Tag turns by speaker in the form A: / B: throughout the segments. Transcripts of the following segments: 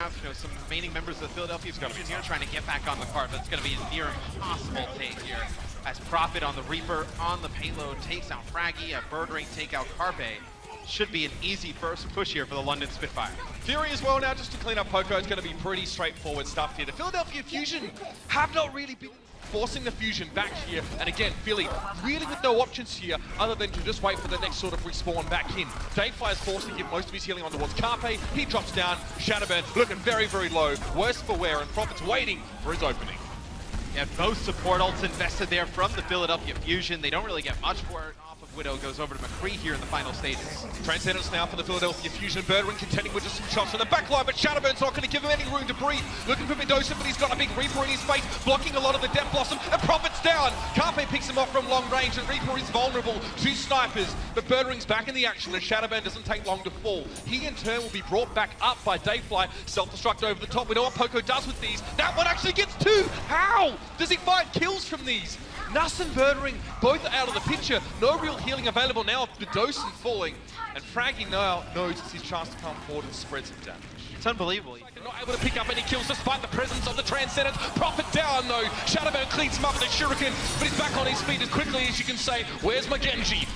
A: Some remaining members of the Philadelphia Fusion here trying to get back on the card, but it's going to be a near impossible take here. As Prophet on the Reaper on the payload takes out Fraggy, a Birdring take out Carpe. Should be an easy first push here for the London Spitfire.
B: Fury as well now, just to clean up Poco. It's going to be pretty straightforward stuff here. The Philadelphia Fusion have not really been forcing the Fusion back here, and again, Philly really with no options here other than to just wait for the next sort of respawn back in. Dayfly is forced to give most of his healing on towards Carpe. He drops down. Shadowburn looking very, very low. Worse for wear, and Prophet's waiting for his opening.
A: Yeah, both support ults invested there from the Philadelphia Fusion. They don't really get much for it. Off of Widow goes over to McCree here in the final stages.
B: Transcendence now for the Philadelphia Fusion. Birdring contending with just some shots on the back line, but Shadowburn's not going to give him any room to breathe. Looking for Mendoza, but he's got a big Reaper in his face, blocking a lot of the Death Blossom, and Prophet's down. Carpe picks him off from long range, and Reaper is vulnerable to snipers, but Birdring's back in the action, and Shadowburn doesn't take long to fall. He in turn will be brought back up by Dayfly, self-destruct over the top. We know what Poco does with these. That one actually gets two! How does he find kills from these? Nuss and Birdring both out of the picture. No real healing available now. Bedosen falling, and Fraggy now knows it's his chance to come forward and spread some damage.
A: It's unbelievable.
B: Not able to pick up any kills despite the presence of the Transcendence. Prophet down though. Shadowburn cleans him up with a Shuriken, but he's back on his feet as quickly as you can say, where's my Genji?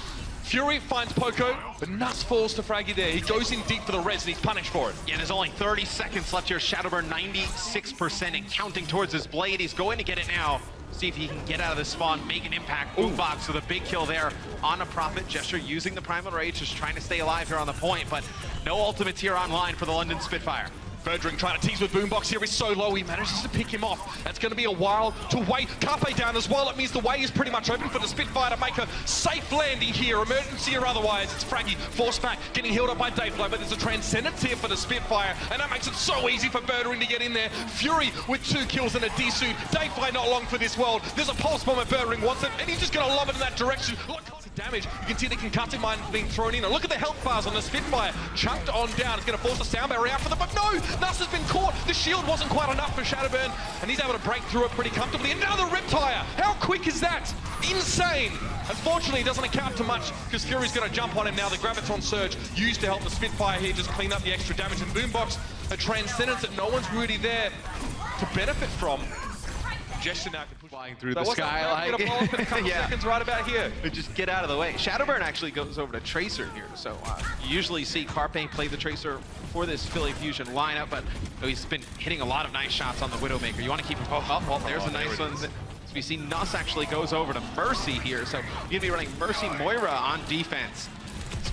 B: Fury finds Poco, but Nuss falls to Fraggy there. He goes in deep for the res and he's punished for it.
A: Yeah, there's only 30 seconds left here. Shadowburn 96% and counting towards his blade. He's going to get it now. See if he can get out of the spawn, make an impact. Boombox with a big kill there on a Prophet. Gesture using the Primal Rage, just trying to stay alive here on the point, but no ultimates here online for the London Spitfire.
B: Birdring trying to tease with Boombox here is so low, he manages to pick him off. That's going to be a while to wait. Carpe down as well. It means the way is pretty much open for the Spitfire to make a safe landing here. Emergency or otherwise, it's Fraggy forced back, getting healed up by Dayfly, but there's a Transcendence here for the Spitfire, and that makes it so easy for Birdring to get in there. Fury with 2 kills and a D-suit. Dayfly not long for this world. There's a pulse bomb at Birdring wants it, and he's just going to lob it in that direction. Look, damage. You can see the concussive mine being thrown in. And look at the health bars on the Spitfire. Chunked on down. It's going to force a sound barrier out for them. But no! Nuss has been caught. The shield wasn't quite enough for Shadowburn. And he's able to break through it pretty comfortably. And now the Riptire! How quick is that? Insane! Unfortunately, it doesn't account to much because Fury's going to jump on him now. The Graviton Surge used to help the Spitfire here just clean up the extra damage. And Boombox, a Transcendence that no one's really there to benefit from. Gesture now can push
A: flying through the sky like
B: yeah. Seconds right about here.
A: Just get out of the way. Shadowburn actually goes over to Tracer here, so you usually see Carpe play the Tracer for this Philly Fusion lineup, but he's been hitting a lot of nice shots on the Widowmaker. You want to keep him up. Well, there's a nice one. So we see Nuss actually goes over to Mercy here, so you're gonna be running Mercy Moira on defense.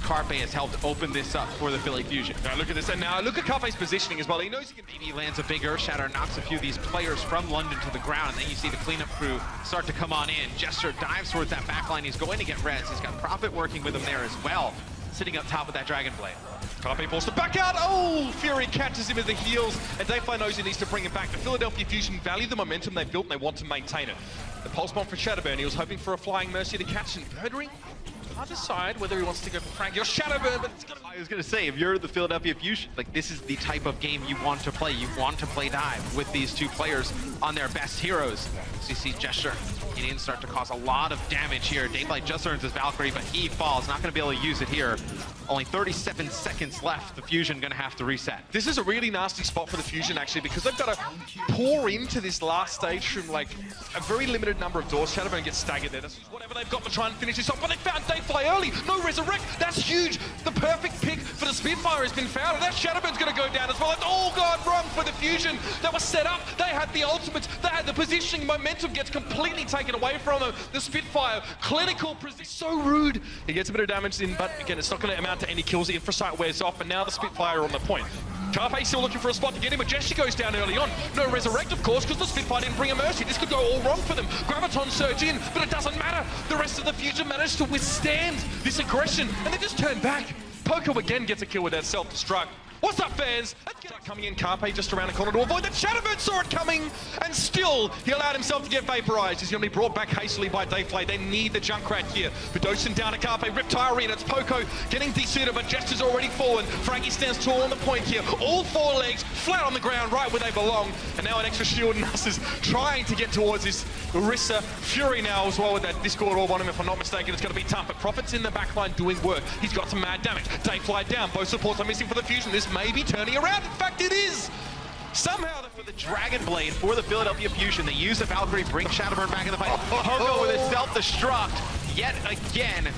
A: Carpe has helped open this up for the Philly Fusion.
B: Now look at this, and now look at Carpe's positioning as well. He knows he can...
A: Maybe lands a big Earth Shatter, knocks a few of these players from London to the ground, and then you see the cleanup crew start to come on in. Gesture dives towards that backline. He's going to get res. He's got Prophet working with him there as well, sitting up top with that Dragon Blade.
B: Carpe forced to back out. Oh, Fury catches him at the heels, and Dayfly knows he needs to bring him back. The Philadelphia Fusion value the momentum they've built, and they want to maintain it. The pulse bomb for Shadowburn. He was hoping for a flying Mercy to catch, and Birdring can't decide whether he wants to go for Fraggy or Shadowburn, but it's gonna...
A: I was going to say, if you're the Philadelphia Fusion, like this is the type of game you want to play. You want to play dive with these two players on their best heroes. So you see Gesture get in, start to cause a lot of damage here. Daylight just earns his Valkyrie, but he falls. Not going to be able to use it here. Only 37 seconds left. The Fusion going to have to reset.
B: This is a really nasty spot for the Fusion, actually, because they've got to pour into this last stage from, like, a very limited number of doors. Shadowburn gets staggered there. This is whatever they've got to try and finish this off, but they found Dayfly early. No Resurrect. That's huge. The perfect pick for the Spitfire has been found, and that Shadowburn's going to go down as well. It's all gone wrong for the Fusion. That was set up. They had the ultimates. They had the positioning. Momentum gets completely taken away from them. The Spitfire, clinical precision. So rude. He gets a bit of damage in, but again, it's not going to amount to any kills. The Infrasight wears off, and now the Spitfire are on the point. Carpe still looking for a spot to get him, but Gesture goes down early on. No Resurrect, of course, because the Spitfire didn't bring a Mercy. This could go all wrong for them. Graviton surge in, but it doesn't matter. The rest of the Fusion managed to withstand this aggression, and they just turn back. Poco again gets a kill with that self-destruct. What's up, fans? Coming in, Carpe just around the corner to avoid that. Shadowbird saw it coming, and still he allowed himself to get vaporized. He's going to be brought back hastily by Dayfly. They need the Junkrat here. Bedosen down to Carpe, Riptire in. It's Poco getting desuited, but Jester's already fallen. Fraggy stands tall on the point here. All 4 legs flat on the ground, right where they belong. And now an extra shield, and Nuss is trying to get towards this Orisa. Fury now as well with that Discord orb on him, if I'm not mistaken. It's going to be tough, but Prophet's in the backline doing work. He's got some mad damage. Dayfly down. Both supports are missing for the Fusion. This may be turning around. In fact, it is. Somehow
A: For the Dragon Blade for the Philadelphia Fusion, they use the Valkyrie, bring Shadowburn back in the fight. Poco with his self-destruct yet again.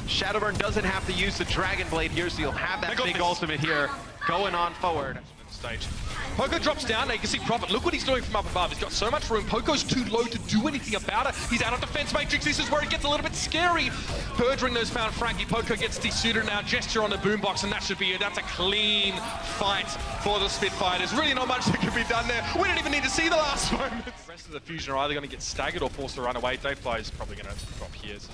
A: Shadowburn doesn't have to use the Dragon Blade here, so you'll have that big ultimate here going on forward.
B: Stage. Poco drops down. Now you can see Prophet. Look what he's doing from up above. He's got so much room. Poco's too low to do anything about it. He's out of defense matrix. This is where it gets a little bit scary. Birdring those found Frankie. Poco gets desuited now. Gesture on the boombox, and that should be it. That's a clean fight for the Spitfire. There's really not much that can be done there. We didn't even need to see the last moment. The rest of the Fusion are either going to get staggered or forced to run away. Dayfly is probably going to drop here. It's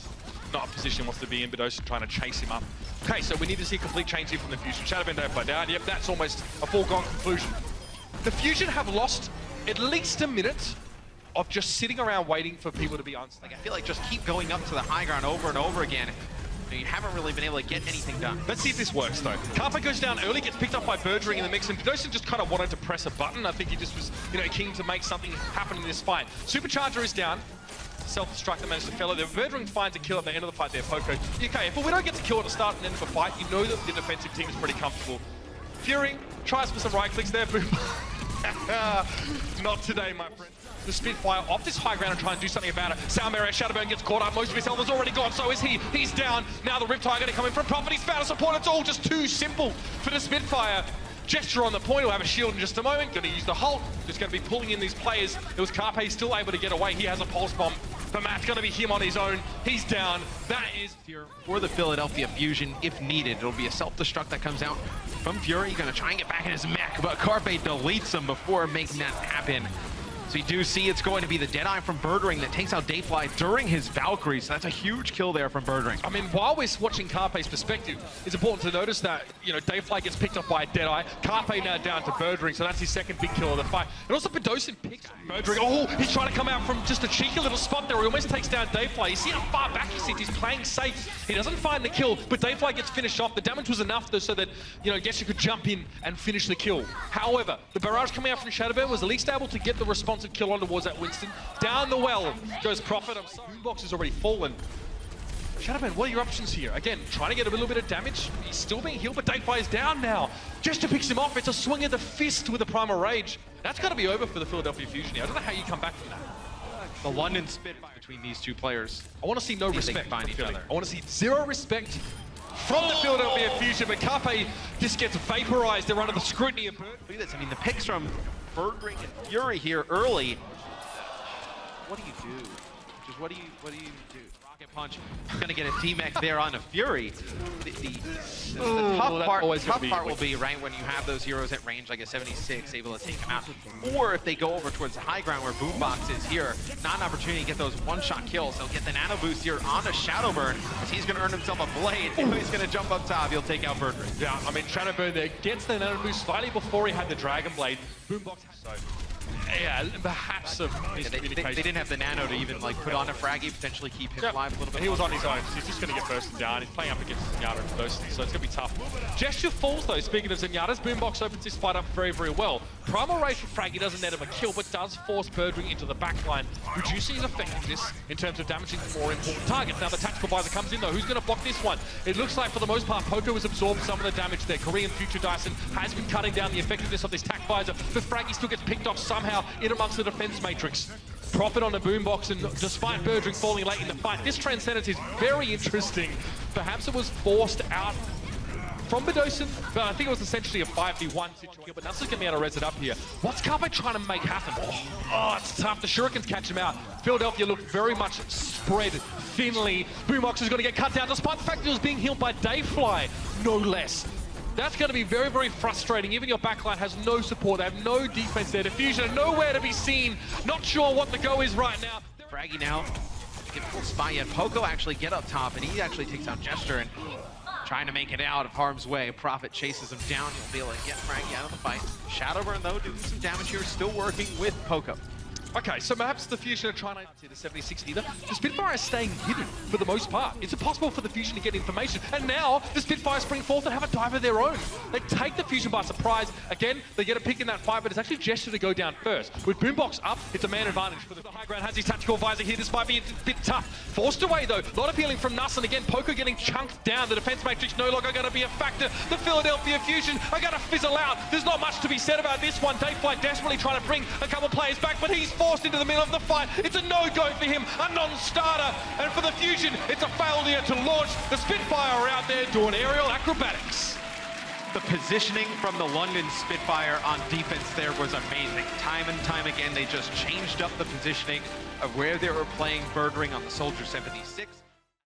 B: not a position he wants to be in, but Ocean trying to chase him up. Okay, so we need to see a complete change here from the Fusion. Shadowburn Dayfly down. Yep, that's almost a foregone conclusion. The Fusion have lost at least a minute of just sitting around waiting for people to be unstuck.
A: I feel like just keep going up to the high ground over and over again. You haven't really been able to get anything done.
B: Let's see if this works, though. Carpe goes down early, gets picked up by Birdring in the mix, and Pedosin just kind of wanted to press a button. I think he just was, keen to make something happen in this fight. Supercharger is down. Self-destruct that managed to fellow there. Birdring finds a kill at the end of the fight there, Poco. Okay, if we don't get to kill at the start and end of a fight, you know that the defensive team is pretty comfortable. Fury tries for some right clicks there, boom. Not today, my friend. The Spitfire off this high ground and try and do something about it. Soundbarrier, Shadowburn gets caught up. Most of his health is already gone, so is he. He's down. Now the Riptide going to come in from Prophet. He's found a support. It's all just too simple for the Spitfire. Gesture on the point. He'll have a shield in just a moment. Going to use the Hulk. Just going to be pulling in these players. It was Carpe still able to get away. He has a pulse bomb. The mat's going to be him on his own. He's down. That is
A: Fury for the Philadelphia Fusion. If needed, it'll be a self-destruct that comes out from Fury. Going to try and get back in his mech, but Carpe deletes him before making that happen. So you do see it's going to be the Deadeye from Birdring that takes out Dayfly during his Valkyrie. So that's a huge kill there from Birdring.
B: I mean, while we're watching Carpe's perspective, it's important to notice that, Dayfly gets picked up by a Deadeye. Carpe now down to Birdring, so that's his second big kill of the fight. And also Pedosin picks Birdring. Oh, he's trying to come out from just a cheeky little spot there. He almost takes down Dayfly. You see how far back he sits. He's playing safe. He doesn't find the kill, but Dayfly gets finished off. The damage was enough, though, so that, Gesture could jump in and finish the kill. However, the barrage coming out from Shadowburn was at least able to get the responsive kill on towards that Winston. Down the well goes Prophet. Boombox has already fallen. Shadowburn, what are your options here? Again, trying to get a little bit of damage. He's still being healed, but Dayfly is down now. Just to picks him off. It's a swing of the fist with a Primal Rage. That's got to be over for the Philadelphia Fusion here. I don't know how you come back from that.
A: The London Spitfire between these two players.
B: I want to see no respect
A: from each other.
B: I want to see zero respect from the Philadelphia Fusion, but Carpe just gets vaporized. They're under the scrutiny of Bird.
A: Look at this. I mean, the picks from Birdring and Fury here early. What do you do? Just what do you do? Rocket punch. Gonna get a D-mech there on a Fury. The tough part will be right when you have those heroes at range like a 76 able to take them out, or if they go over towards the high ground where Boombox is here, not an opportunity to get those one-shot kills. They'll get the nano boost here on a Shadowburn as he's gonna earn himself a blade. He's gonna jump up top. He'll take out Birdring.
B: Yeah, I mean Shadowburn there gets the nano boost slightly before he had the Dragon Blade. Boombox. Yeah, perhaps some miscommunication.
A: They didn't have the nano to even put on a fraggy, potentially keep him alive a little bit.
B: He was on his own. He's just going to get bursted down. He's playing up against Zenyatta and Pedosin, so it's going to be tough. Gesture falls though. Speaking of Zenyatta's, Boombox opens this fight up very, very well. Primal Rage for Fraggy doesn't net him a kill, but does force Birdring into the backline, reducing his effectiveness in terms of damaging more important targets. Now the tactical visor comes in though. Who's going to block this one? It looks like for the most part, Poco has absorbed some of the damage there. Korean Future Dyson has been cutting down the effectiveness of this tac visor, but Fraggy still gets picked off somehow in amongst the defense matrix. Prophet on the boombox, and despite Birdring falling late in the fight, this Transcendence is very interesting. Perhaps it was forced out from Pedosin, but I think it was essentially a 5v1 situation. But Nuts is going to be able to res it up here. What's Carpe trying to make happen? Oh, it's tough. The Shurikens catch him out. Philadelphia look very much spread thinly. Boombox is going to get cut down, despite the fact that he was being healed by Dayfly, no less. That's going to be very, very frustrating. Even your backline has no support. They have no defense there. Diffusion nowhere to be seen. Not sure what the go is right now.
A: Fraggy now. Get full spot yet. Poco actually get up top, and he actually takes out Gesture and trying to make it out of harm's way. Prophet chases him down. He'll be able to get Fraggy out of the fight. Shadowburn, though, doing some damage here. Still working with Poco.
B: Okay, so perhaps the Fusion are trying to the 70-60. The Spitfire is staying hidden for the most part. It's impossible for the Fusion to get information. And now the Spitfire spring forth and have a dive of their own. They take the Fusion by surprise. Again, they get a pick in that fight, but it's actually Gesture to go down first. With Boombox up, it's a man advantage for the high ground. Has his tactical visor here. This might be a bit tough. Forced away though. A lot of healing from Nuss, and again, Poker getting chunked down. The defense matrix no longer going to be a factor. The Philadelphia Fusion are going to fizzle out. There's not much to be said about this one. Dayfly desperately trying to bring a couple players back, but he's forced into the middle of the fight. It's a no-go for him, a non-starter. And for the Fusion, it's a failure to launch. The Spitfire are out there doing aerial acrobatics.
A: The positioning from the London Spitfire on defense there was amazing. Time and time again, they just changed up the positioning of where they were playing Birdring on the Soldier 76.